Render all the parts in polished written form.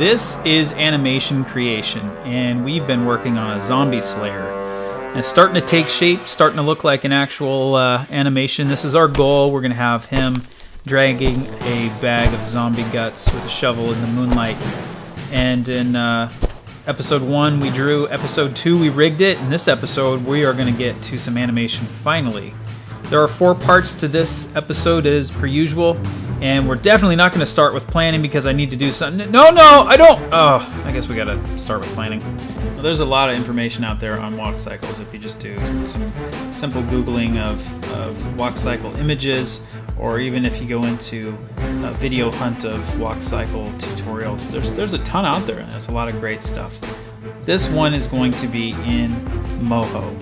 This is animation creation, and we've been working on a zombie slayer. And it's starting to take shape, starting to look like an actual animation. This is our goal. We're going to have him dragging a bag of zombie guts with a shovel in the moonlight. And in episode 1 we drew, episode 2 we rigged it, and this episode we are going to get to some animation finally. There are 4 parts to this episode as per usual, and we're definitely not going to start with planning because I need to do something. No, I don't! Oh, I guess we got to start with planning. Well, there's a lot of information out there on walk cycles if you just do some simple Googling of walk cycle images, or even if you go into a video hunt of walk cycle tutorials. There's a ton out there, and there's a lot of great stuff. This one is going to be in Moho.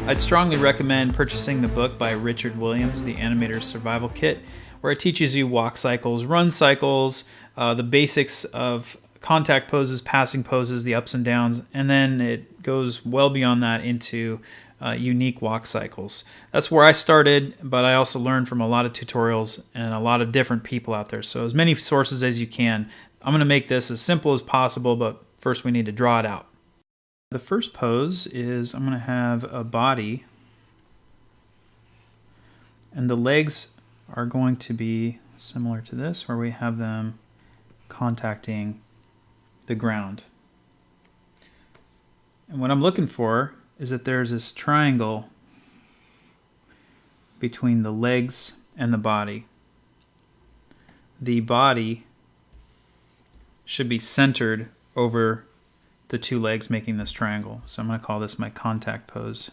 I'd strongly recommend purchasing the book by Richard Williams, The Animator's Survival Kit, where it teaches you walk cycles, run cycles, the basics of contact poses, passing poses, the ups and downs, and then it goes well beyond that into unique walk cycles. That's where I started, but I also learned from a lot of tutorials and a lot of different people out there. So as many sources as you can. I'm going to make this as simple as possible, but first we need to draw it out. The first pose is I'm going to have a body, and the legs are going to be similar to this, where we have them contacting the ground. And what I'm looking for is that there's this triangle between the legs and the body. The body should be centered over the 2 legs making this triangle. So I'm going to call this my contact pose.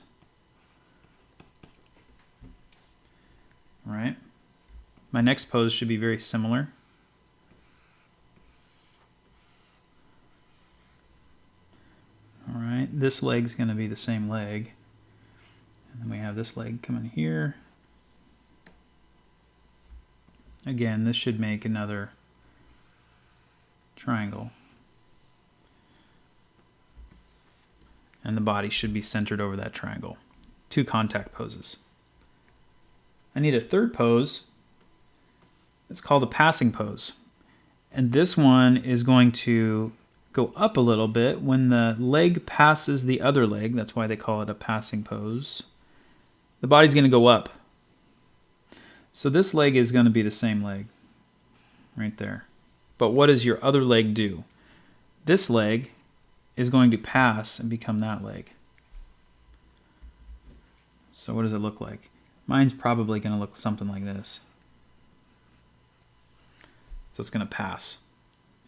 All right. My next pose should be very similar. All right, this leg's going to be the same leg. And then we have this leg coming here. Again, this should make another triangle. And the body should be centered over that triangle. 2 contact poses. I need a third pose. It's called a passing pose. And this one is going to go up a little bit when the leg passes the other leg. That's why they call it a passing pose. The body's going to go up. So this leg is going to be the same leg right there. But what does your other leg do? This leg is going to pass and become that leg. So what does it look like? Mine's probably going to look something like this. So it's going to pass.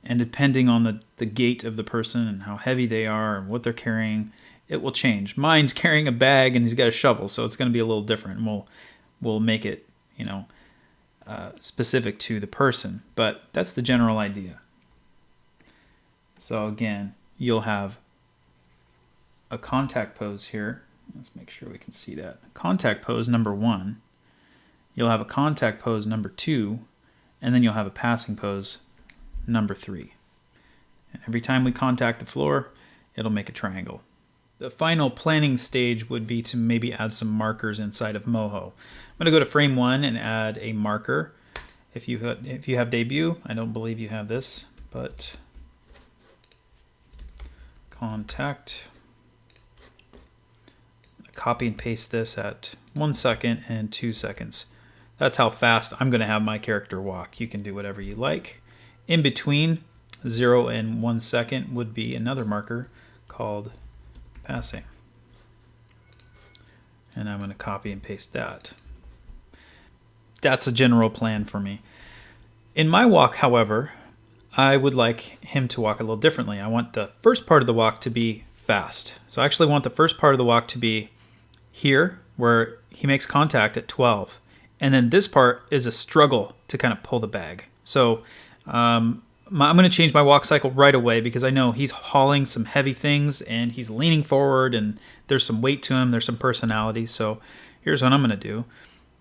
And depending on the gait of the person and how heavy they are and what they're carrying, it will change. Mine's carrying a bag and he's got a shovel, so it's going to be a little different. And we'll make it, specific to the person. But that's the general idea. So again, you'll have a contact pose here. Let's make sure we can see that. Contact pose number 1. You'll have a contact pose number 2, and then you'll have a passing pose number 3. And every time we contact the floor, it'll make a triangle. The final planning stage would be to maybe add some markers inside of Moho. I'm going to go to frame 1 and add a marker. If you have Debut, I don't believe you have this, but contact. Copy and paste this at 1 second and 2 seconds. That's how fast I'm going to have my character walk. You can do whatever you like. In between 0 and 1 second would be another marker called passing. And I'm going to copy and paste that. That's a general plan for me. In my walk, however, I would like him to walk a little differently. I want the first part of the walk to be fast. So I actually want the first part of the walk to be here, where he makes contact at 12. And then this part is a struggle to kind of pull the bag. So I'm going to change my walk cycle right away because I know he's hauling some heavy things and he's leaning forward and there's some weight to him, there's some personality. So here's what I'm going to do.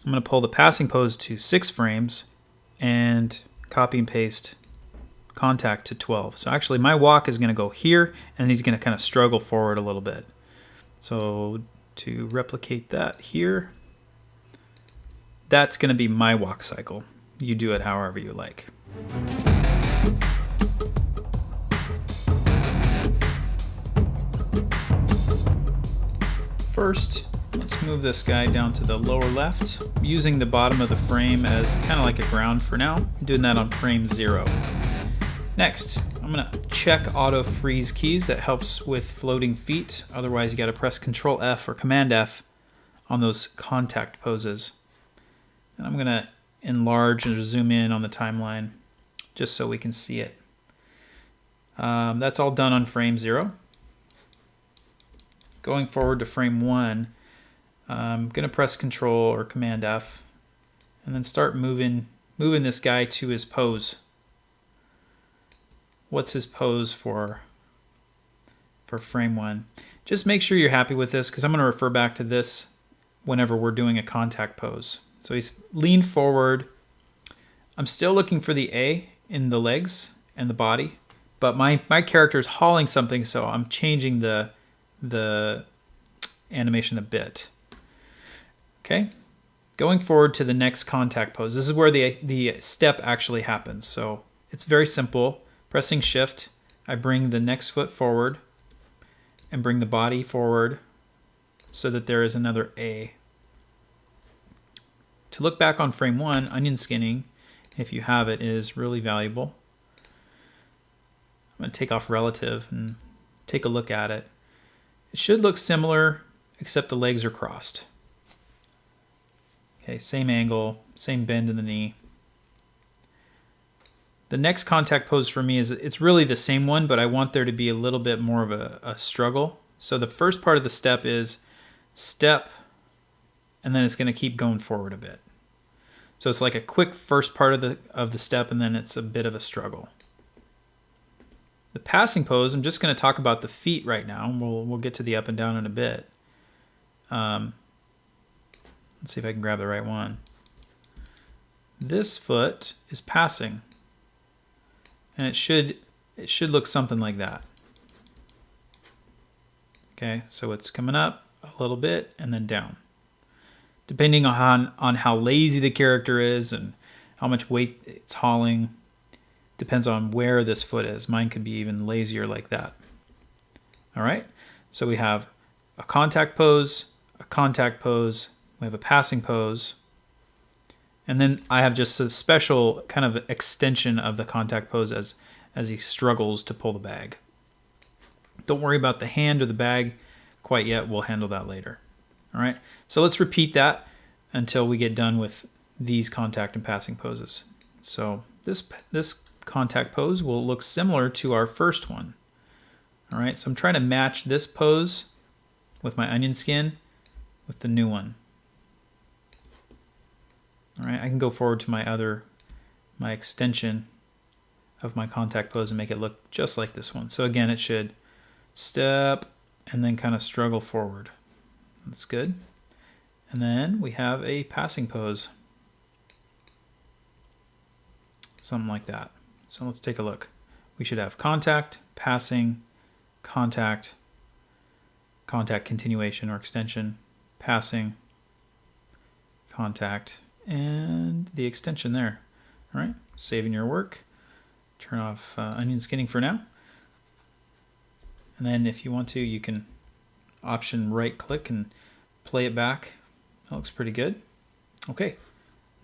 I'm going to pull the passing pose to 6 frames and copy and paste contact to 12. So actually my walk is going to go here and he's going to kind of struggle forward a little bit. So to replicate that here, that's going to be my walk cycle. You do it however you like. first, let's move this guy down to the lower left, using the bottom of the frame as kind of like a ground for now. I'm doing that on frame 0. Next, I'm going to check auto freeze keys. That helps with floating feet. Otherwise, you got to press Control F or Command F on those contact poses. And I'm going to enlarge and zoom in on the timeline just so we can see it. That's all done on frame 0. Going forward to frame 1, I'm going to press Control or Command F and then start moving this guy to his pose. What's his pose for frame 1? Just make sure you're happy with this, because I'm going to refer back to this whenever we're doing a contact pose. So he's leaned forward. I'm still looking for the A in the legs and the body, but my character is hauling something, so I'm changing the animation a bit. Okay, going forward to the next contact pose. This is where the step actually happens. So it's very simple. Pressing Shift, I bring the next foot forward and bring the body forward so that there is another A. To look back on frame 1, onion skinning, if you have it, is really valuable. I'm going to take off relative and take a look at it. It should look similar, except the legs are crossed. Okay, same angle, same bend in the knee. The next contact pose for me is, it's really the same one, but I want there to be a little bit more of a struggle. So the first part of the step is step, and then it's going to keep going forward a bit. So it's like a quick first part of the step, and then it's a bit of a struggle. The passing pose, I'm just going to talk about the feet right now. We'll get to the up and down in a bit. Let's see if I can grab the right one. This foot is passing. And it should look something like that. Okay, so it's coming up a little bit and then down. Depending on how lazy the character is and how much weight it's hauling, depends on where this foot is. Mine could be even lazier like that. All right, so we have a contact pose, we have a passing pose, and then I have just a special kind of extension of the contact pose as he struggles to pull the bag. Don't worry about the hand or the bag quite yet. We'll handle that later. All right, so let's repeat that until we get done with these contact and passing poses. So this contact pose will look similar to our first one. All right, so I'm trying to match this pose with my onion skin with the new one. All right, I can go forward to my extension of my contact pose and make it look just like this one. So again, it should step and then kind of struggle forward. That's good. And then we have a passing pose. Something like that. So let's take a look. We should have contact, passing, contact, contact continuation or extension, passing, contact, and the extension there. All right, saving your work. Turn off onion skinning for now. And then if you want to, you can option right click and play it back. That looks pretty good. Okay,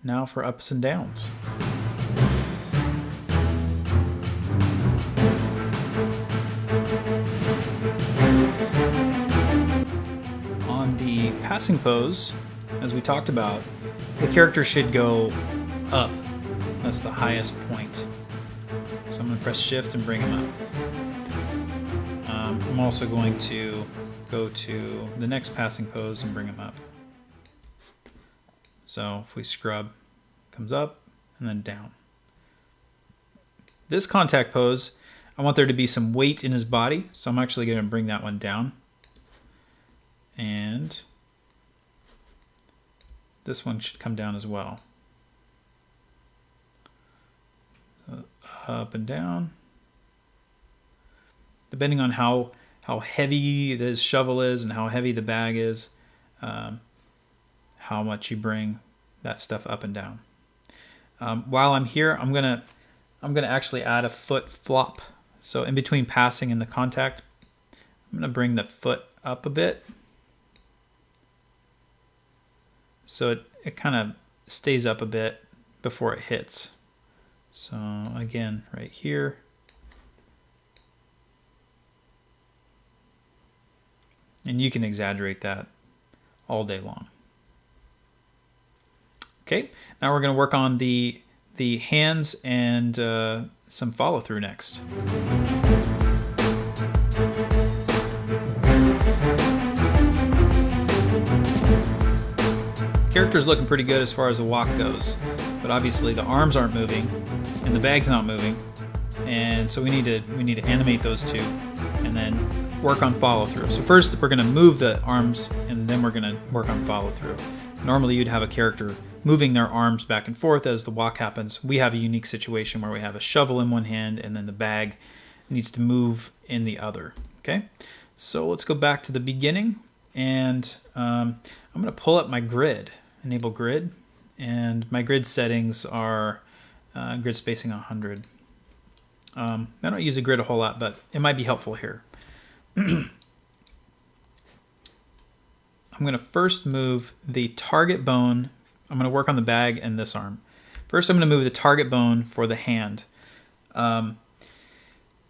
now for ups and downs. On the passing pose, as we talked about, the character should go up. That's the highest point. So I'm going to press Shift and bring him up. I'm also going to go to the next passing pose and bring him up. So if we scrub, comes up and then down. This contact pose, I want there to be some weight in his body, so I'm actually going to bring that one down. And this one should come down as well. Up and down. Depending on how heavy this shovel is and how heavy the bag is, how much you bring that stuff up and down. While I'm here, I'm gonna actually add a foot flop. So in between passing and the contact, I'm gonna bring the foot up a bit so it kind of stays up a bit before it hits. So again, right here. And you can exaggerate that all day long. Okay, now we're going to work on the hands and some follow through next. Character's looking pretty good as far as the walk goes, but obviously the arms aren't moving and the bag's not moving, and so we need to animate those two and then work on follow through. So first we're going to move the arms and then we're going to work on follow through. Normally you'd have a character moving their arms back and forth as the walk happens. We have a unique situation where we have a shovel in one hand and then the bag needs to move in the other. Okay, so let's go back to the beginning, and I'm going to pull up my grid, enable grid, and my grid settings are grid spacing 100. I don't use a grid a whole lot, but it might be helpful here. I'm going to first move the target bone. I'm going to work on the bag and this arm. First, I'm going to move the target bone for the hand.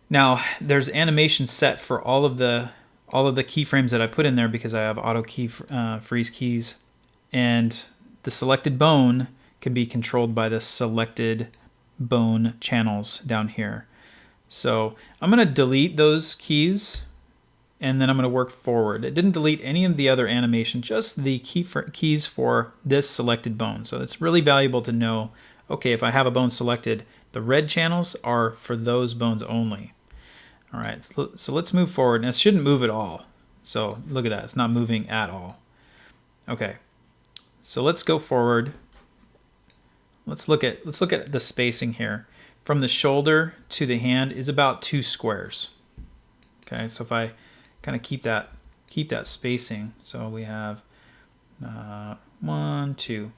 Now, there's animation set for all of the keyframes that I put in there because I have auto key freeze keys, and the selected bone can be controlled by the selected bone channels down here. So I'm going to delete those keys, and then I'm going to work forward. It didn't delete any of the other animation, just the keys for this selected bone. So it's really valuable to know, okay, if I have a bone selected, the red channels are for those bones only. All right, so let's move forward, and it shouldn't move at all. So look at that, it's not moving at all. Okay, so let's go forward. Let's look at the spacing here. From the shoulder to the hand is about 2 squares. Okay, so if I kind of keep that spacing, so we have 1, 2.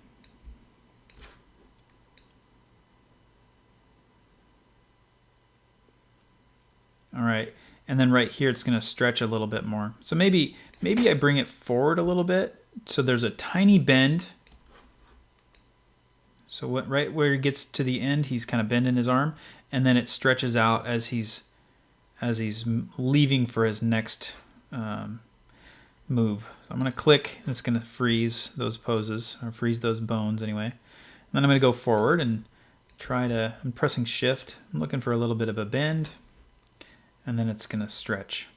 All right, and then right here it's going to stretch a little bit more. So maybe I bring it forward a little bit, so there's a tiny bend. So right where he gets to the end, he's kind of bending his arm, and then it stretches out as he's leaving for his next move. So I'm going to click, and it's going to freeze those poses, or freeze those bones anyway. And then I'm going to go forward and I'm pressing shift. I'm looking for a little bit of a bend, and then it's going to stretch.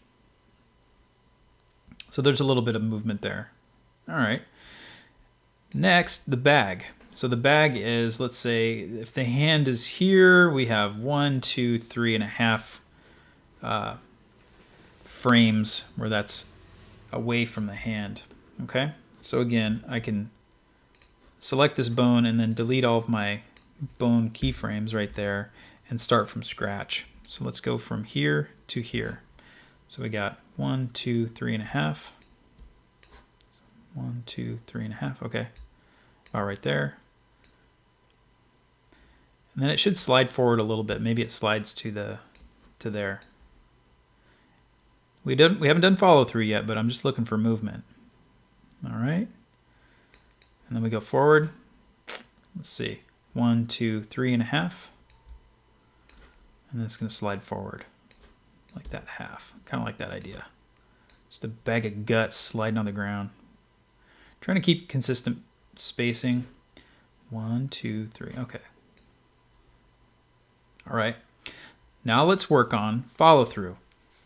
So there's a little bit of movement there. All right. Next, the bag. So the bag is, let's say, if the hand is here, we have 1, 2, 3.5 frames where that's away from the hand. Okay, so again, I can select this bone and then delete all of my bone keyframes right there and start from scratch. So let's go from here to here. So we got 1, 2, 3.5. 1, 2, 3.5. Okay, about right there. And then it should slide forward a little bit. Maybe it slides to there. We haven't done follow through yet, but I'm just looking for movement. All right. And then we go forward. Let's see. 1, 2, 3.5. And then it's going to slide forward like that half. Kind of like that idea. Just a bag of guts sliding on the ground. Trying to keep consistent spacing. 1, 2, 3. Okay. All right. Now let's work on follow through.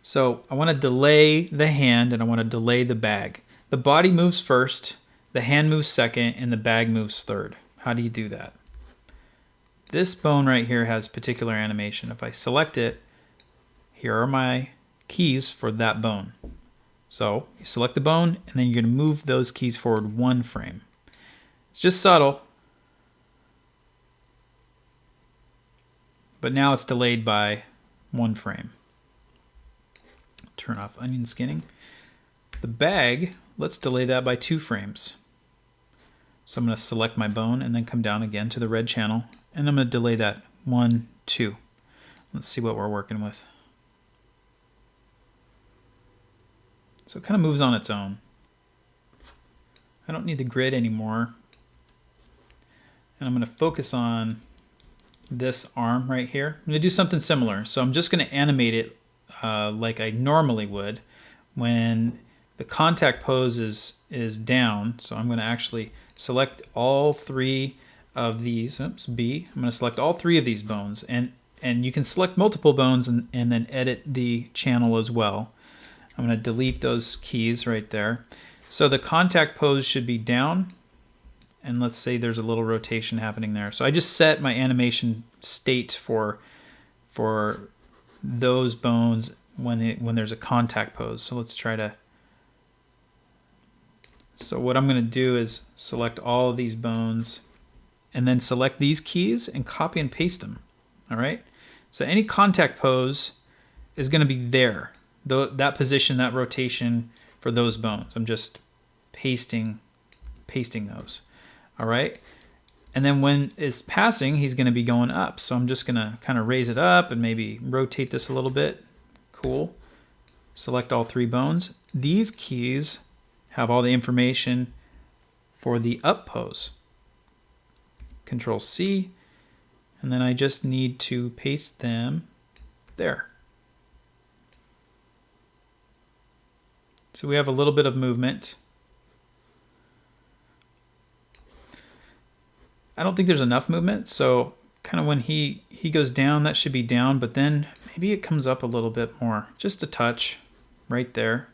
So I want to delay the hand and I want to delay the bag. The body moves first, the hand moves second, and the bag moves third. How do you do that? This bone right here has particular animation. If I select it, here are my keys for that bone. So you select the bone and then you're going to move those keys forward 1 frame. It's just subtle, but now it's delayed by 1 frame. Turn off onion skinning. The bag, let's delay that by 2 frames. So I'm going to select my bone and then come down again to the red channel, and I'm going to delay that 1, 2. Let's see what we're working with. So it kind of moves on its own. I don't need the grid anymore. and I'm going to focus on this arm right here. I'm going to do something similar. So I'm just going to animate it like I normally would when the contact pose is down. So I'm going to actually select all three of these. Oops, B. I'm going to select all three of these bones, and you can select multiple bones and then edit the channel as well. I'm going to delete those keys right there. So the contact pose should be down, and let's say there's a little rotation happening there. So I just set my animation state for those bones when there's a contact pose. So let's try to. So what I'm going to do is select all of these bones, and then select these keys and copy and paste them. All right. So any contact pose is going to be there. That position, that rotation for those bones. I'm just pasting those. All right. And then when it's passing, he's going to be going up. So I'm just going to kind of raise it up and maybe rotate this a little bit. Cool. Select all three bones. These keys have all the information for the up pose. Control C. And then I just need to paste them there. So we have a little bit of movement. I don't think there's enough movement, so kind of when he goes down, that should be down, but then maybe it comes up a little bit more, just a touch right there.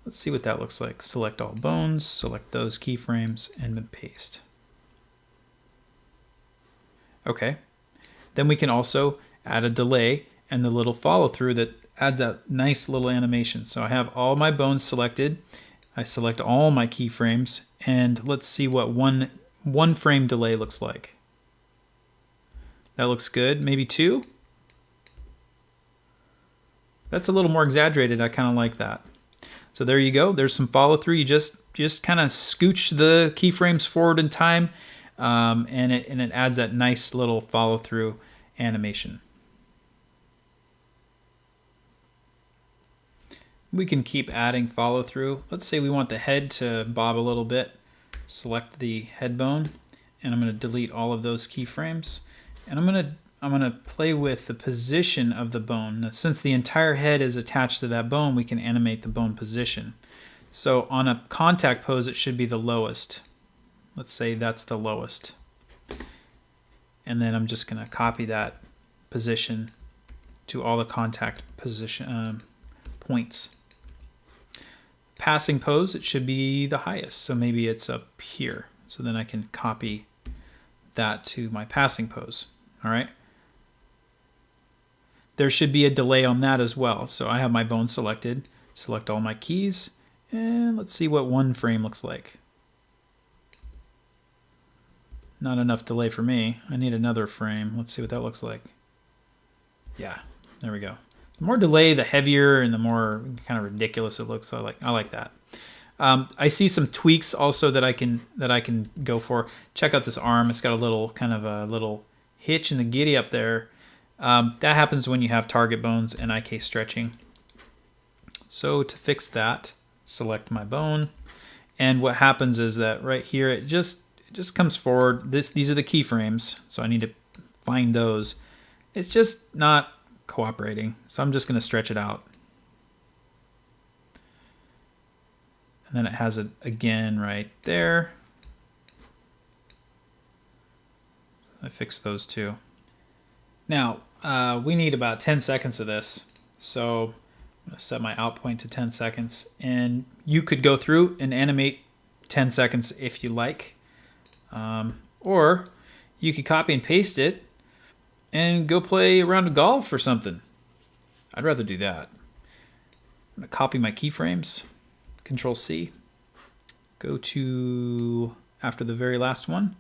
Let's see what that looks like. Select all bones, select those keyframes, and then paste. Okay, then we can also add a delay and the little follow through that adds that nice little animation. So I have all my bones selected. I select all my keyframes, and let's see what one frame delay looks like. That looks good. Maybe two. That's a little more exaggerated. I kind of like that. So there you go. There's some follow through. You just kind of scooch the keyframes forward in time, and it adds that nice little follow through animation. We can keep adding follow through. Let's say we want the head to bob a little bit. Select the head bone, and I'm going to delete all of those keyframes, and I'm going to play with the position of the bone. Now, since the entire head is attached to that bone, we can animate the bone position. So on a contact pose, it should be the lowest. Let's say that's the lowest, and then I'm just going to copy that position to all the contact position points. Passing pose, it should be the highest, so maybe it's up here. So then I can copy that to my passing pose. All right. There should be a delay on that as well. So I have my bone selected, select all my keys, and let's see what one frame looks like. Not enough delay for me. I need another frame. Let's see what that looks like. Yeah, there we go. The more delay, the heavier and the more kind of ridiculous it looks. I like that. I see some tweaks also that I can go for. Check out this arm. It's got a little kind of a little hitch in the giddy up there. That happens when you have target bones and IK stretching. So to fix that, select my bone, and what happens is that right here it just comes forward. These are the keyframes, so I need to find those. It's just not cooperating, so I'm just going to stretch it out, and then it has it again right there. I fixed those two. Now we need about 10 seconds of this, so I'm going to set my out point to 10 seconds, and you could go through and animate 10 seconds if you like, or you could copy and paste it and go play a round of golf or something. I'd rather do that. I'm going to copy my keyframes, Control C, go to, after the very last one,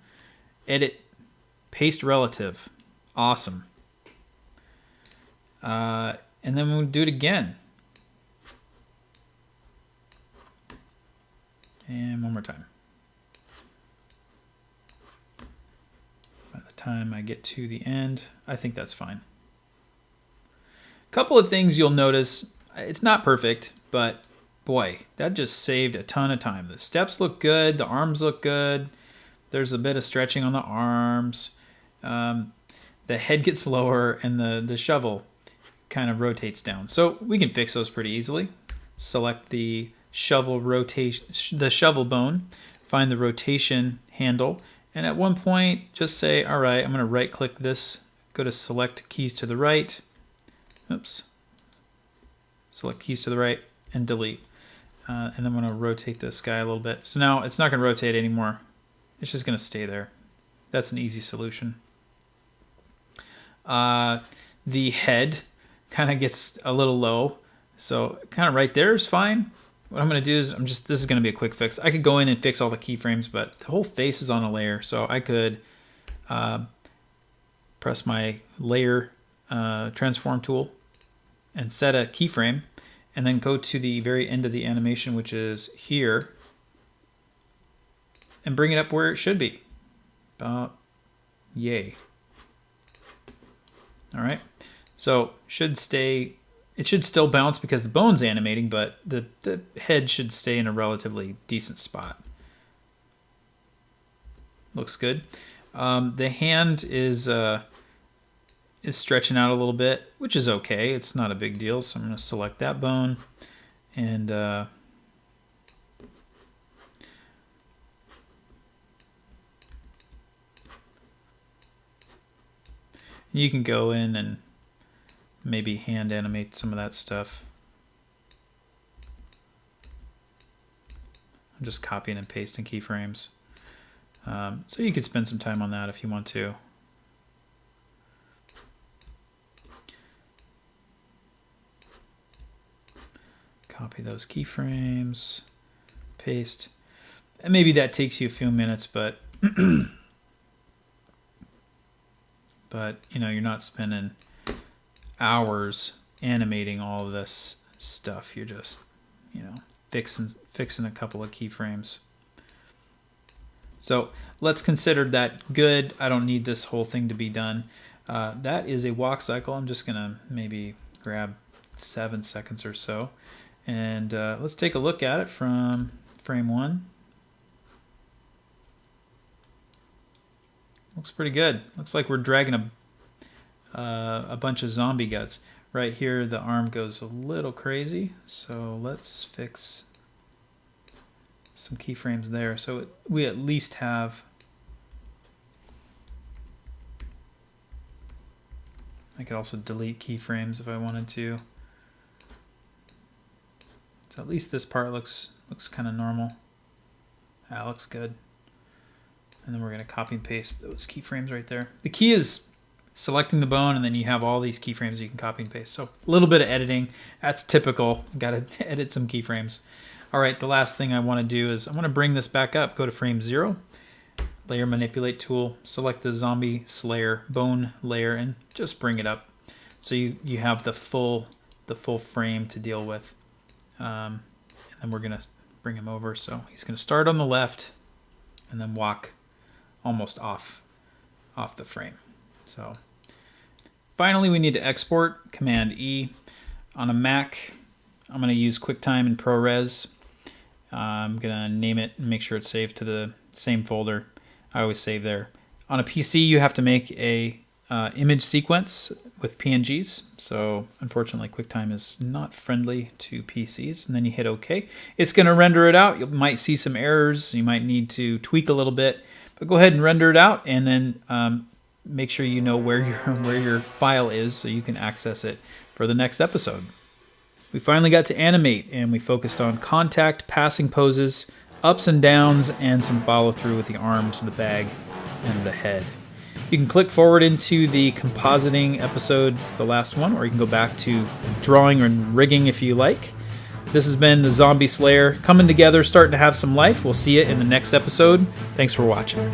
edit, paste relative. Awesome. And then we'll do it again. And one more time. By the time I get to the end, I think that's fine. A couple of things you'll notice. It's not perfect, but boy, that just saved a ton of time. The steps look good. The arms look good. There's a bit of stretching on the arms. The head gets lower, and the shovel kind of rotates down. So we can fix those pretty easily. Select the shovel bone, find the rotation handle, and at one point just say, all right, I'm going to right click this, go to select keys to the right. Oops. Select keys to the right and delete. And then I'm going to rotate this guy a little bit. So now it's not going to rotate anymore. It's just going to stay there. That's an easy solution. The head kind of gets a little low. So kind of right there is fine. What I'm going to do is this is going to be a quick fix. I could go in and fix all the keyframes, but the whole face is on a layer. So I could press my layer transform tool and set a keyframe, and then go to the very end of the animation, which is here, and bring it up where it should be. Yay. All right. So it should still bounce because the bone's animating, but the head should stay in a relatively decent spot. Looks good. The hand is stretching out a little bit, which is okay. It's not a big deal. So I'm going to select that bone, and you can go in and maybe hand animate some of that stuff. I'm just copying and pasting keyframes. So you could spend some time on that if you want to. Copy those keyframes, paste. And maybe that takes you a few minutes, but but you know, you're not spending hours animating all of this stuff. You're just, you know, fixing a couple of keyframes. So let's consider that good. I don't need this whole thing to be done. That is a walk cycle. I'm just gonna maybe grab 7 seconds or so, and let's take a look at it from frame 1. Looks pretty good. Looks like we're dragging a bunch of zombie guts. Right here, the arm goes a little crazy, so let's fix some keyframes there. So we at least have, I could also delete keyframes if I wanted to. So at least this part looks kind of normal. That looks good. And then we're going to copy and paste those keyframes right there. The key is selecting the bone, and then you have all these keyframes you can copy and paste. So a little bit of editing. That's typical. Got to edit some keyframes. All right, the last thing I want to do is I want to bring this back up. Go to frame 0, layer manipulate tool, select the zombie slayer bone layer, and just bring it up. So you have the full frame to deal with. And then we're going to bring him over. So he's going to start on the left and then walk almost off the frame. So finally, we need to export. Command E. On a Mac, I'm going to use QuickTime and ProRes. I'm going to name it and make sure it's saved to the same folder. I always save there. On a PC, you have to make a image sequence with PNGs. So unfortunately, QuickTime is not friendly to PCs. And then you hit OK. It's going to render it out. You might see some errors. You might need to tweak a little bit. But go ahead and render it out, and then make sure you know where your file is so you can access it for the next episode. We finally got to animate, and we focused on contact, passing poses, ups and downs, and some follow through with the arms, the bag, and the head. You can click forward into the compositing episode, the last one, or you can go back to drawing and rigging if you like. This has been the Zombie Slayer coming together, starting to have some life. We'll see you in the next episode. Thanks for watching.